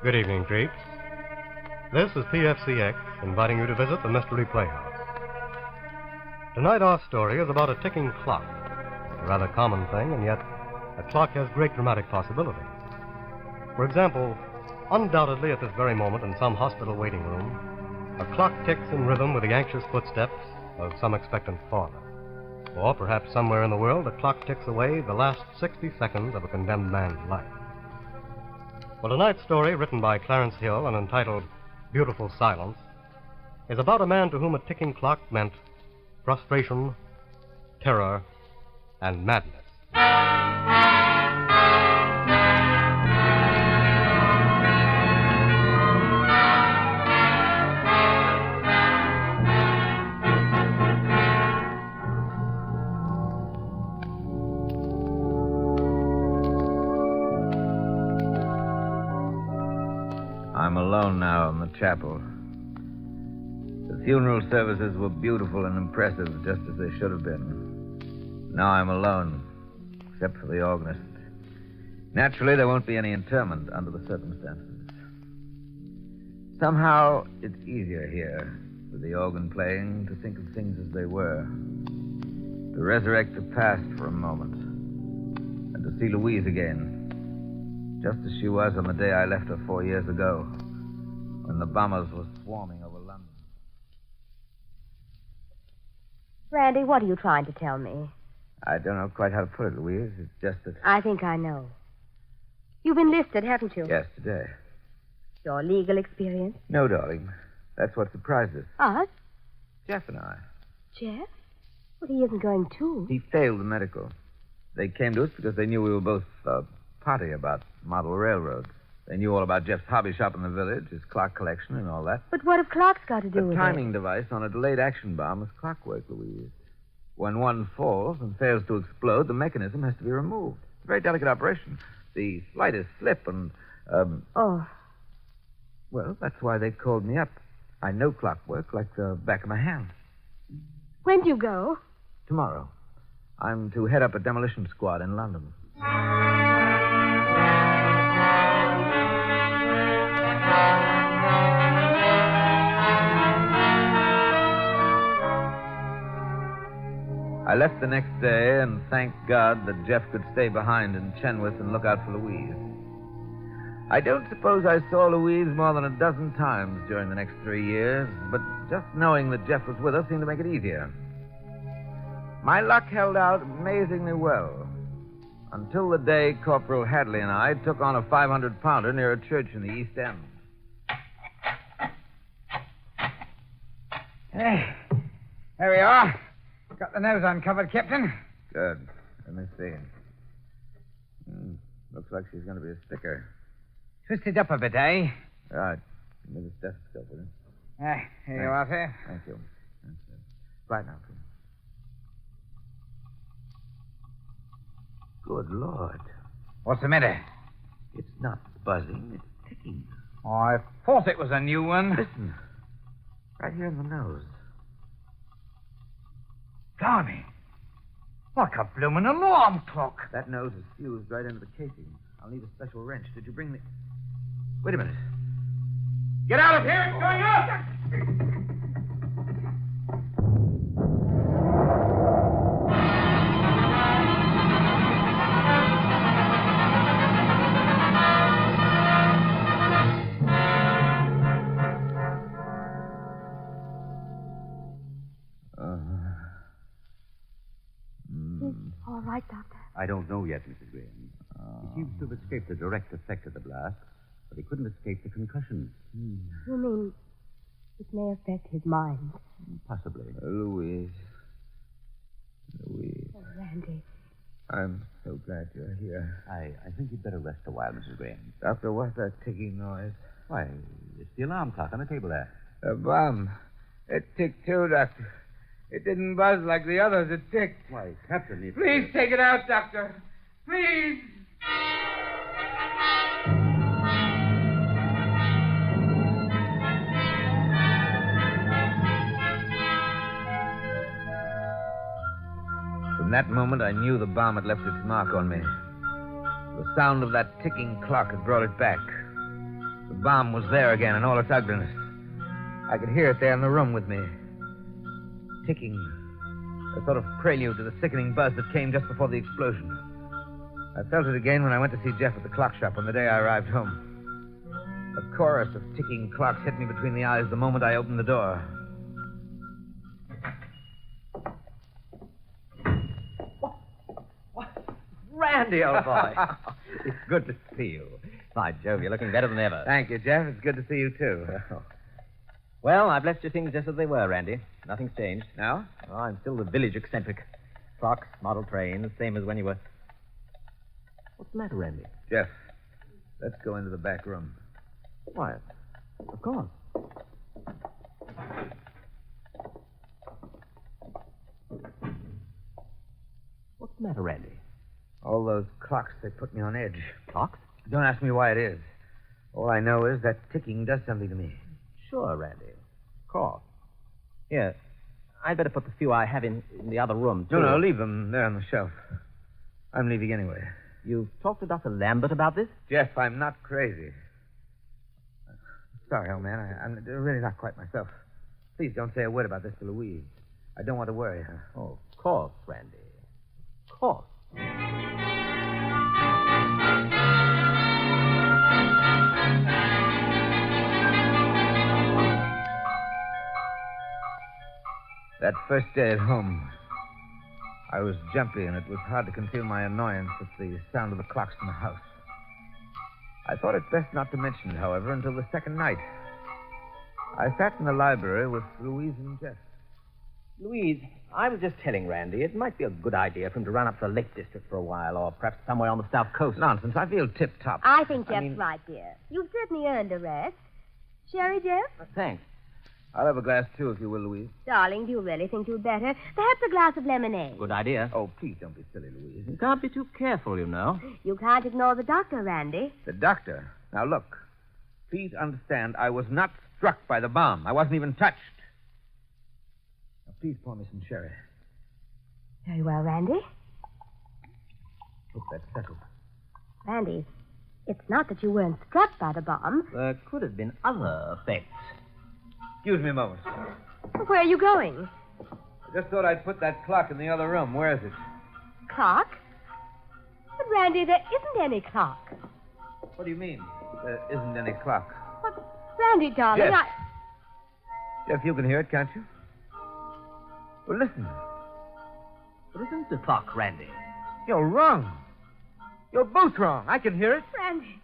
Good evening, creeps. This is PFCX inviting you to visit the Mystery Playhouse. Tonight our story is about a ticking clock. A rather common thing, and yet a clock has great dramatic possibilities. For example, undoubtedly at this very moment in some hospital waiting room, a clock ticks in rhythm with the anxious footsteps of some expectant father. Or perhaps somewhere in the world, a clock ticks away the last 60 seconds of a condemned man's life. Well, tonight's story, written by Clarence Hill and entitled Beautiful Silence, is about a man to whom a ticking clock meant frustration, terror, and madness. I'm alone now in the chapel. The funeral services were beautiful and impressive, just as they should have been. Now I'm alone, except for the organist. Naturally, there won't be any interment under the circumstances. Somehow, it's easier here, with the organ playing, to think of things as they were. To resurrect the past for a moment. And to see Louise again. Just as she was on the day I left her 4 years ago, when the bombers were swarming over London. Randy, what are you trying to tell me? I don't know quite how to put it, Louise. It's just that... I think I know. You've enlisted, haven't you? Yes, today. Your legal experience? No, darling. That's what surprised us. Us? Jeff and I. Jeff? Well, he isn't going too. He failed the medical. They came to us because they knew we were both potty about model railroads. They knew all about Jeff's hobby shop in the village, his clock collection, and all that. But what have clocks got to do with it? The timing device on a delayed action bomb is clockwork, Louise. When one falls and fails to explode, the mechanism has to be removed. It's a very delicate operation. The slightest slip and... Oh. Well, that's why they called me up. I know clockwork like the back of my hand. When do you go? Tomorrow. I'm to head up a demolition squad in London. I left the next day and thanked God that Jeff could stay behind in Chenoweth and look out for Louise. I don't suppose I saw Louise more than a dozen times during the next 3 years, but just knowing that Jeff was with us seemed to make it easier. My luck held out amazingly well until the day Corporal Hadley and I took on a 500-pounder near a church in the East End. Hey, there we are. Got the nose uncovered, Captain. Good. Let me see. Looks like she's going to be a sticker. Twisted up a bit, eh? Right. Give me the stethoscope, will you? Here you are, sir. Thank you. That's it. Right now, please. Good Lord. What's the matter? It's not buzzing, it's ticking. Oh, I thought it was a new one. Listen. Right here in the nose. Blimey. Like a bloomin' alarm clock. That nose is fused right into the casing. I'll need a special wrench. Did you bring the... Wait a minute. Get out of here. It's going up. All right, Doctor. I don't know yet, Mrs. Graham. He seems to have escaped the direct effect of the blast, but he couldn't escape the concussion. You mean it may affect his mind? Possibly. Louise. Oh, Randy. I'm so glad you're here. I think you'd better rest a while, Mrs. Graham. Doctor, what's that ticking noise? Why, it's the alarm clock on the table there. A bomb. It ticked too, Doctor. It didn't buzz like the others. It ticked. Why, Captain, it's... Please take it out, Doctor. Please. From that moment, I knew the bomb had left its mark on me. The sound of that ticking clock had brought it back. The bomb was there again in all its ugliness. I could hear it there in the room with me. Ticking. A sort of prelude to the sickening buzz that came just before the explosion. I felt it again when I went to see Jeff at the clock shop on the day I arrived home. A chorus of ticking clocks hit me between the eyes the moment I opened the door. Randy, old boy. It's good to see you. By Jove, you're looking better than ever. Thank you, Jeff. It's good to see you, too. Well, I've left your things just as they were, Randy. Nothing's changed. No? Oh, I'm still the village eccentric. Clocks, model trains, same as when you were... What's the matter, Randy? Jeff, let's go into the back room. Why, of course. What's the matter, Randy? All those clocks, they put me on edge. Clocks? Don't ask me why it is. All I know is that ticking does something to me. Sure, Randy. Of course. Here, I'd better put the few I have in the other room, too. No, leave them there on the shelf. I'm leaving anyway. You've talked to Dr. Lambert about this? Jeff, I'm not crazy. Sorry, old man. I'm really not quite myself. Please don't say a word about this to Louise. I don't want to worry her. Oh, of course, Randy. Of course. That first day at home, I was jumpy, and it was hard to conceal my annoyance at the sound of the clocks in the house. I thought it best not to mention it, however, until the second night. I sat in the library with Louise and Jeff. Louise, I was just telling Randy it might be a good idea for him to run up to the Lake District for a while, or perhaps somewhere on the South Coast. Nonsense. I feel tip-top. I think Jeff's right, dear. You've certainly earned a rest. Sherry, Jeff? Thanks. I'll have a glass, too, if you will, Louise. Darling, do you really think you'd better? Perhaps a glass of lemonade. Good idea. Oh, please don't be silly, Louise. You can't be too careful, you know. You can't ignore the doctor, Randy. The doctor? Now, look. Please understand, I was not struck by the bomb. I wasn't even touched. Now, please pour me some sherry. Very well, Randy. Hope that's settled. Randy, it's not that you weren't struck by the bomb. There could have been other effects. Excuse me a moment. Where are you going? I just thought I'd put that clock in the other room. Where is it? Clock? But, Randy, there isn't any clock. What do you mean? There isn't any clock. But, Randy, darling, Jeff. Jeff, you can hear it, can't you? Well, listen. But isn't the clock, Randy? You're wrong. You're both wrong. I can hear it. Randy.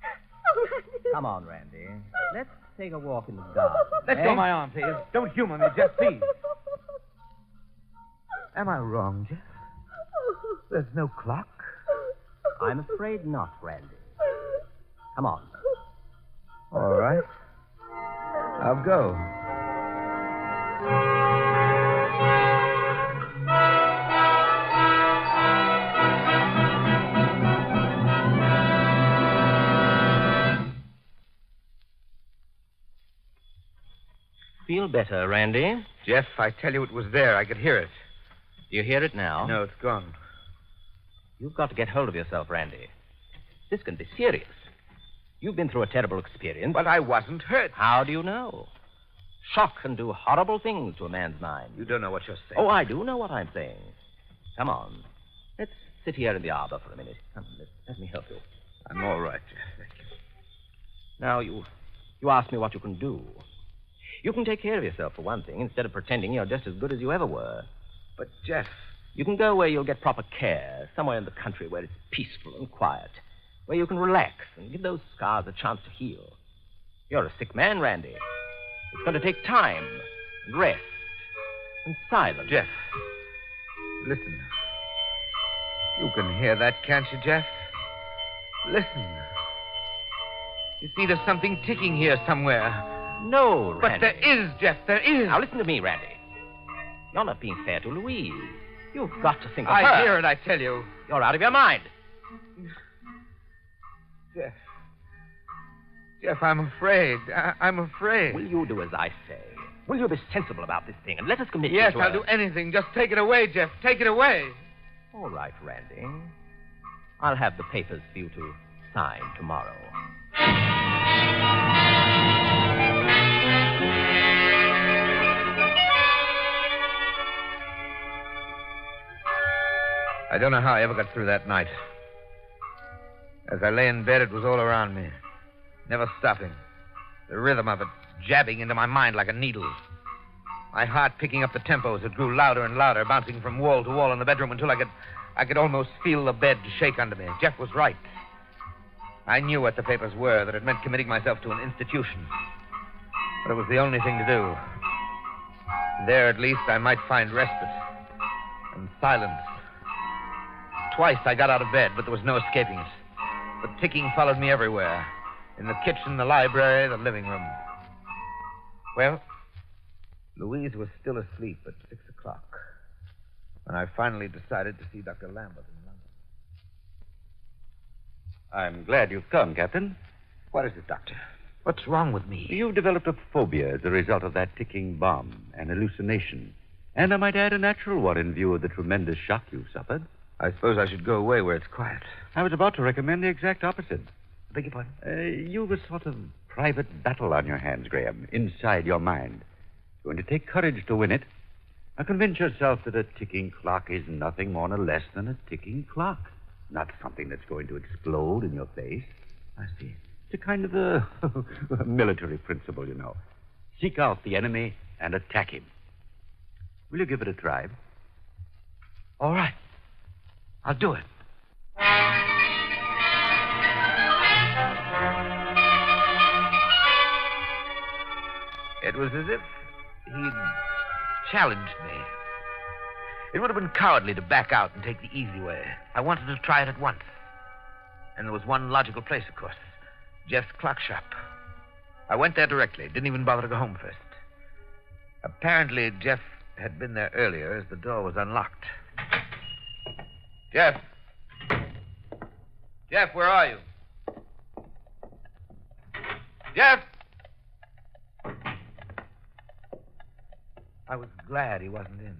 Oh, Randy. Come on, Randy. Let's take a walk in the garden. Let eh? go of my arm, please. Don't humor me, Jeff, please. Am I wrong, Jeff? There's no clock. I'm afraid not, Randy. Come on. All right. I'll go. Feel better, Randy? Jeff, I tell you it was there. I could hear it. Do you hear it now? No, it's gone. You've got to get hold of yourself, Randy. This can be serious. You've been through a terrible experience. But I wasn't hurt. How do you know? Shock can do horrible things to a man's mind. You don't know what you're saying. Oh, I do know what I'm saying. Come on. Let's sit here in the arbor for a minute. Come, let me help you. I'm all right, Jeff. Thank you. Now, you asked me what you can do. You can take care of yourself, for one thing, instead of pretending you're just as good as you ever were. But, Jeff... You can go where you'll get proper care, somewhere in the country where it's peaceful and quiet, where you can relax and give those scars a chance to heal. You're a sick man, Randy. It's going to take time and rest and silence. Jeff, listen. You can hear that, can't you, Jeff? Listen. You see, there's something ticking here somewhere. No, Randy. But there is, Jeff, there is. Now, listen to me, Randy. You're not being fair to Louise. You've got to think of her. I hear it, I tell you. You're out of your mind. Jeff, I'm afraid. I'm afraid. Will you do as I say? Will you be sensible about this thing and let us commit you Yes, to I'll do anything. Just take it away, Jeff. Take it away. All right, Randy. I'll have the papers for you to sign tomorrow. I don't know how I ever got through that night. As I lay in bed, it was all around me, never stopping. The rhythm of it jabbing into my mind like a needle. My heart picking up the tempo as it grew louder and louder, bouncing from wall to wall in the bedroom until I could almost feel the bed shake under me. Jeff was right. I knew what the papers were, that it meant committing myself to an institution. But it was the only thing to do. There, at least, I might find respite and silence. Twice I got out of bed, but there was no escaping it. The ticking followed me everywhere. In the kitchen, the library, the living room. Well, Louise was still asleep at 6 o'clock when I finally decided to see Dr. Lambert in London. I'm glad you've come, Captain. What is it, Doctor? What's wrong with me? You've developed a phobia as a result of that ticking bomb, an hallucination. And I might add a natural one in view of the tremendous shock you've suffered. I suppose I should go away where it's quiet. I was about to recommend the exact opposite. Beg your pardon? You've a sort of private battle on your hands, Graham, inside your mind. It's going to take courage to win it. Now convince yourself that a ticking clock is nothing more nor less than a ticking clock. Not something that's going to explode in your face. I see. It's a kind of a military principle, you know. Seek out the enemy and attack him. Will you give it a try? All right. I'll do it. It was as if he'd challenged me. It would have been cowardly to back out and take the easy way. I wanted to try it at once. And there was one logical place, of course. Jeff's clock shop. I went there directly. Didn't even bother to go home first. Apparently, Jeff had been there earlier as the door was unlocked. Jeff! Jeff, where are you? Jeff! I was glad he wasn't in.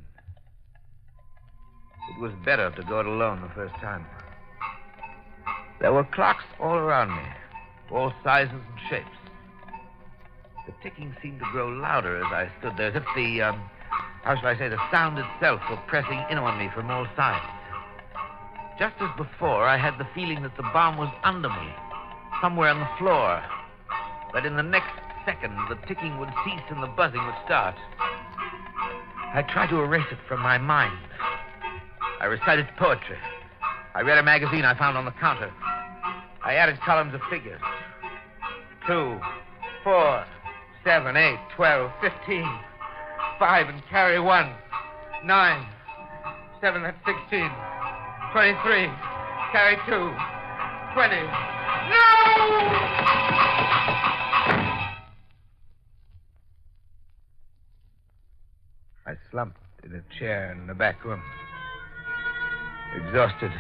It was better to go it alone the first time. There were clocks all around me, all sizes and shapes. The ticking seemed to grow louder as I stood there, as if the sound itself were pressing in on me from all sides. Just as before, I had the feeling that the bomb was under me, somewhere on the floor. That in the next second, the ticking would cease and the buzzing would start. I tried to erase it from my mind. I recited poetry. I read a magazine I found on the counter. I added columns of figures. 2, 4, 7, 8, 12, 15. 5 and carry 1. 9. 7, that's 16. 23. Carry 2. 20. No! I slumped in a chair in the back room, exhausted.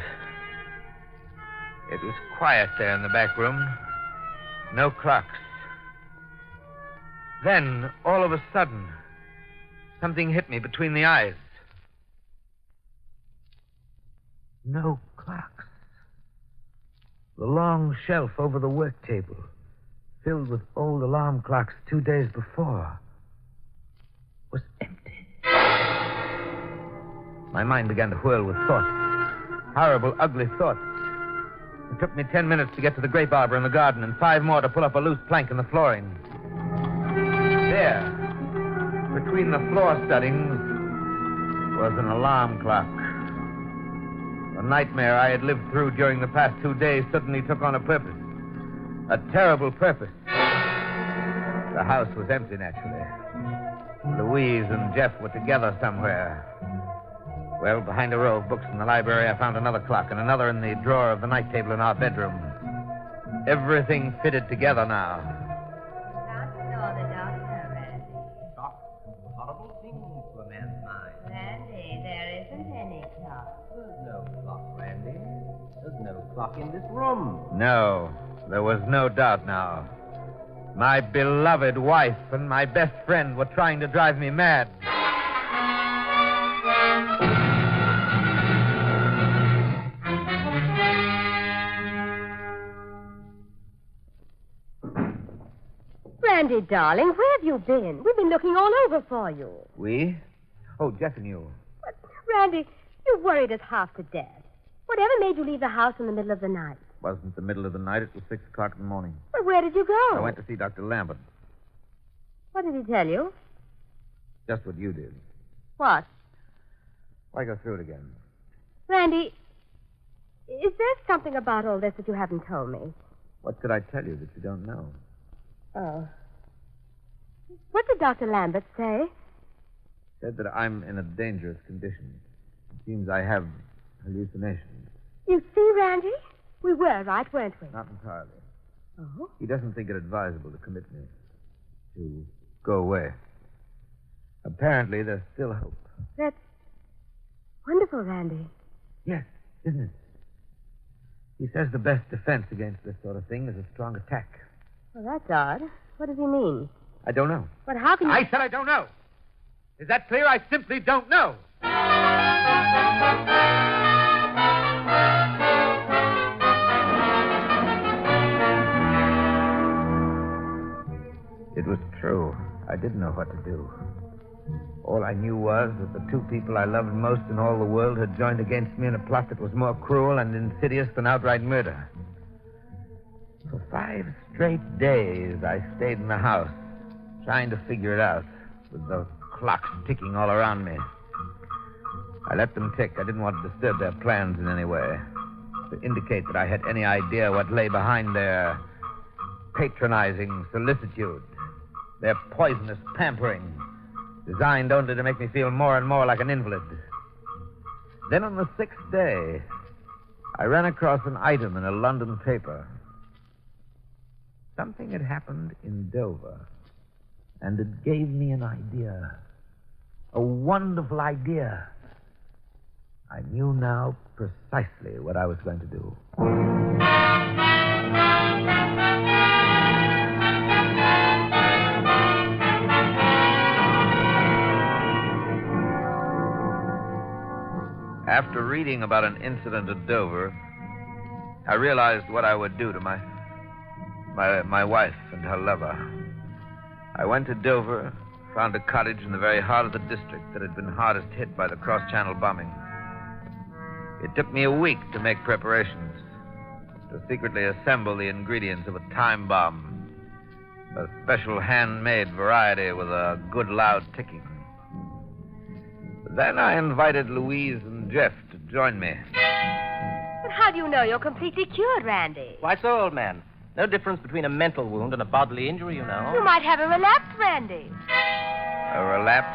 It was quiet there in the back room. No clocks. Then, all of a sudden, something hit me between the eyes. No clocks. The long shelf over the work table, filled with old alarm clocks 2 days before, was empty. My mind began to whirl with thoughts. Horrible, ugly thoughts. It took me 10 minutes to get to the grape arbor in the garden and 5 more to pull up a loose plank in the flooring. There, between the floor studdings, was an alarm clock. The nightmare I had lived through during the past 2 days suddenly took on a purpose. A terrible purpose. The house was empty, naturally. Louise and Jeff were together somewhere. Well, behind a row of books in the library, I found another clock and another in the drawer of the night table in our bedroom. Everything fitted together now. Not know the doctor, Randy. Horrible things to a man's mind. Randy, there isn't any clock. There's no clock, Randy. There's no clock in this room. No, there was no doubt now. My beloved wife and my best friend were trying to drive me mad. Randy, darling, where have you been? We've been looking all over for you. We? Oh, Jeff and you. But, Randy, you worried us half to death. Whatever made you leave the house in the middle of the night? Wasn't the middle of the night. It was 6 o'clock in the morning. Well, where did you go? I went to see Dr. Lambert. What did he tell you? Just what you did. What? Why go through it again? Randy, is there something about all this that you haven't told me? What could I tell you that you don't know? Oh. What did Dr. Lambert say? Said that I'm in a dangerous condition. It seems I have hallucinations. You see, Randy? We were right, weren't we? Not entirely. Oh? He doesn't think it advisable to commit me. To go away. Apparently, there's still hope. That's wonderful, Randy. Yes, isn't it? He says the best defense against this sort of thing is a strong attack. Well, that's odd. What does he mean? I don't know. But how can you... I said I don't know. Is that clear? I simply don't know. It was true. I didn't know what to do. All I knew was that the two people I loved most in all the world had joined against me in a plot that was more cruel and insidious than outright murder. For 5 straight days, I stayed in the house, trying to figure it out, with the clocks ticking all around me. I let them tick. I didn't want to disturb their plans in any way, to indicate that I had any idea what lay behind their patronizing solicitude, their poisonous pampering, designed only to make me feel more and more like an invalid. Then on the 6th day, I ran across an item in a London paper. Something had happened in Dover, and it gave me an idea. A wonderful idea. I knew now precisely what I was going to do. After reading about an incident at Dover, I realized what I would do to my wife and her lover. I went to Dover, found a cottage in the very heart of the district that had been hardest hit by the cross-channel bombing. It took me a week to make preparations, to secretly assemble the ingredients of a time bomb, a special handmade variety with a good loud ticking. Then I invited Louise and Jeff to join me. But how do you know you're completely cured, Randy? Why so, old man? No difference between a mental wound and a bodily injury, you know. You might have a relapse, Randy. A relapse?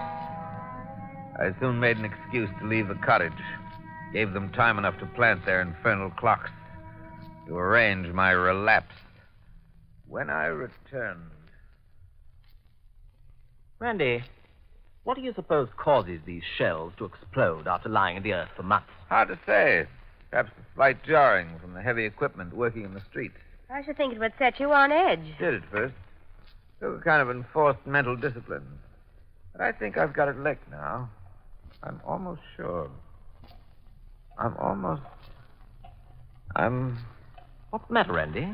I soon made an excuse to leave the cottage. Gave them time enough to plant their infernal clocks, to arrange my relapse. When I returned... Randy, what do you suppose causes these shells to explode after lying in the earth for months? Hard to say. Perhaps a slight jarring from the heavy equipment working in the streets. I should think it would set you on edge. Did at first. Took a kind of enforced mental discipline. But I think I've got it licked now. I'm almost sure. What's the matter, Randy?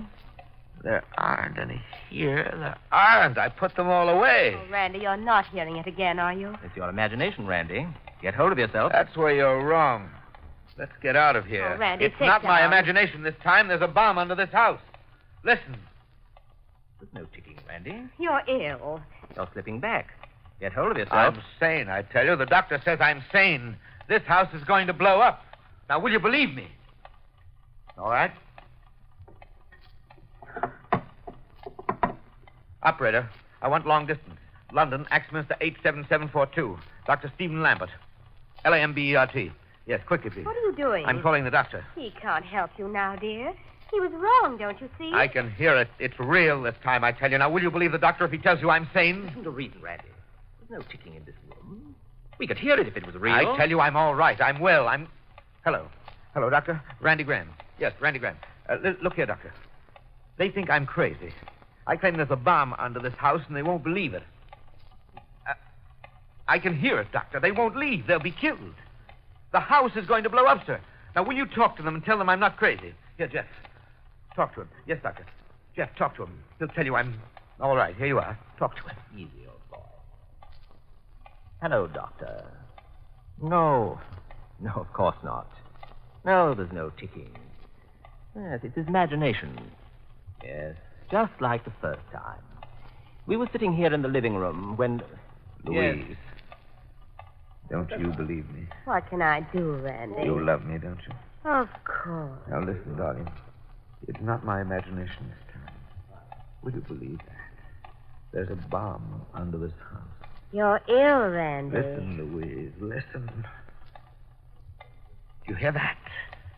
There aren't any here. There aren't. I put them all away. Oh, Randy, you're not hearing it again, are you? It's your imagination, Randy. Get hold of yourself. That's where you're wrong. Let's get out of here. Oh, Randy, it's sit not my down. imagination this time. There's a bomb under this house. Listen. There's no ticking, Randy. You're ill. You're slipping back. Get hold of yourself. I'm sane, I tell you. The doctor says I'm sane. This house is going to blow up. Now, will you believe me? All right. Operator, I want long distance. London, Axminster 87742. Dr. Stephen Lambert. Lambert. Yes, quickly, please. What are you doing? I'm calling the doctor. He can't help you now, dear. He was wrong, don't you see? I can hear it. It's real this time, I tell you. Now, will you believe the doctor if he tells you I'm sane? Listen to reason, Randy. There's no ticking in this room. We could hear it if it was real. I tell you I'm all right. I'm well. Hello. Hello, Doctor. Randy Graham. Yes, Randy Graham. Look here, Doctor. They think I'm crazy. I claim there's a bomb under this house, and they won't believe it. I can hear it, Doctor. They won't leave. They'll be killed. The house is going to blow up, sir. Now, will you talk to them and tell them I'm not crazy? Here, Jeff. Talk to him. Yes, Doctor. Jeff, talk to him. He'll tell you I'm All right, here you are. Talk to him. Easy, old boy. Hello, Doctor. No, of course not. No, there's no ticking. Yes, it's his imagination. Yes, just like the first time. We were sitting here in the living room when... Louise, don't you believe me? What can I do, Randy? You love me, don't you? Of course. Now listen, darling. It's not my imagination this time. Will you believe that? There's a bomb under this house. You're ill, Randy. Listen, Louise, listen. Do you hear that?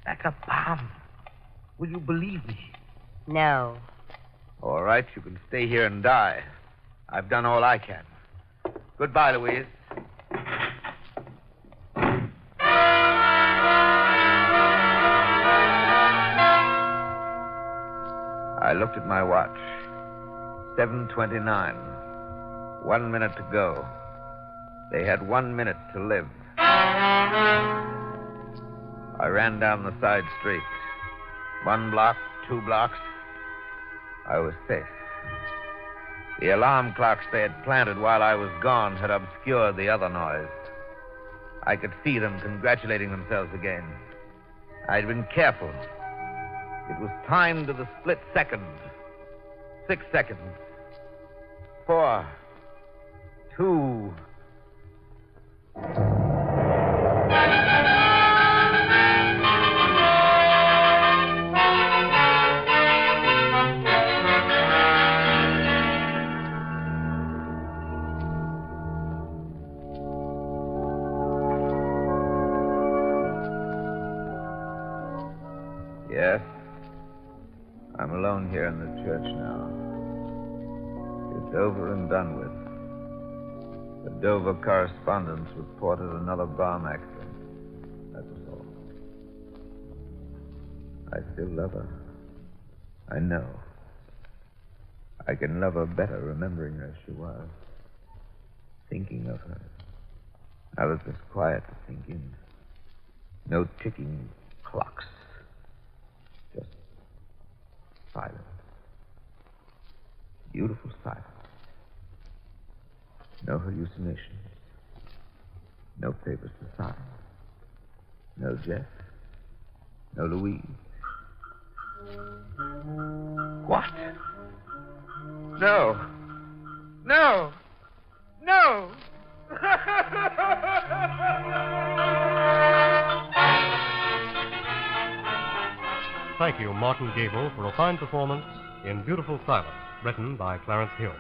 That's a bomb. Will you believe me? No. All right, you can stay here and die. I've done all I can. Goodbye, Louise. I looked at my watch. 7:29. 1 minute to go. They had 1 minute to live. I ran down the side street. 1 block, 2 blocks. I was safe. The alarm clocks they had planted while I was gone had obscured the other noise. I could see them congratulating themselves again. I'd been careful. It was timed to the split second. 6 seconds. 4, 2. Yes. I'm alone here in the church now. It's over and done with. The Dover correspondents reported another bomb accident. That was all. I still love her. I know. I can love her better remembering her as she was. Thinking of her. I was just quiet to think in. No ticking clocks. Just silence. Beautiful silence. No hallucinations. No papers to sign. No Jeff. No Louise. What? No. No. No. Thank you, Martin Gable, for a fine performance in Beautiful Silence, written by Clarence Hill.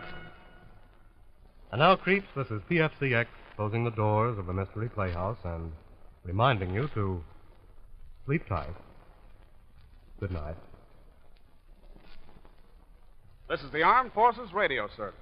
And now, creeps, this is PFCX closing the doors of the Mystery Playhouse and reminding you to sleep tight. Good night. This is the Armed Forces Radio Service.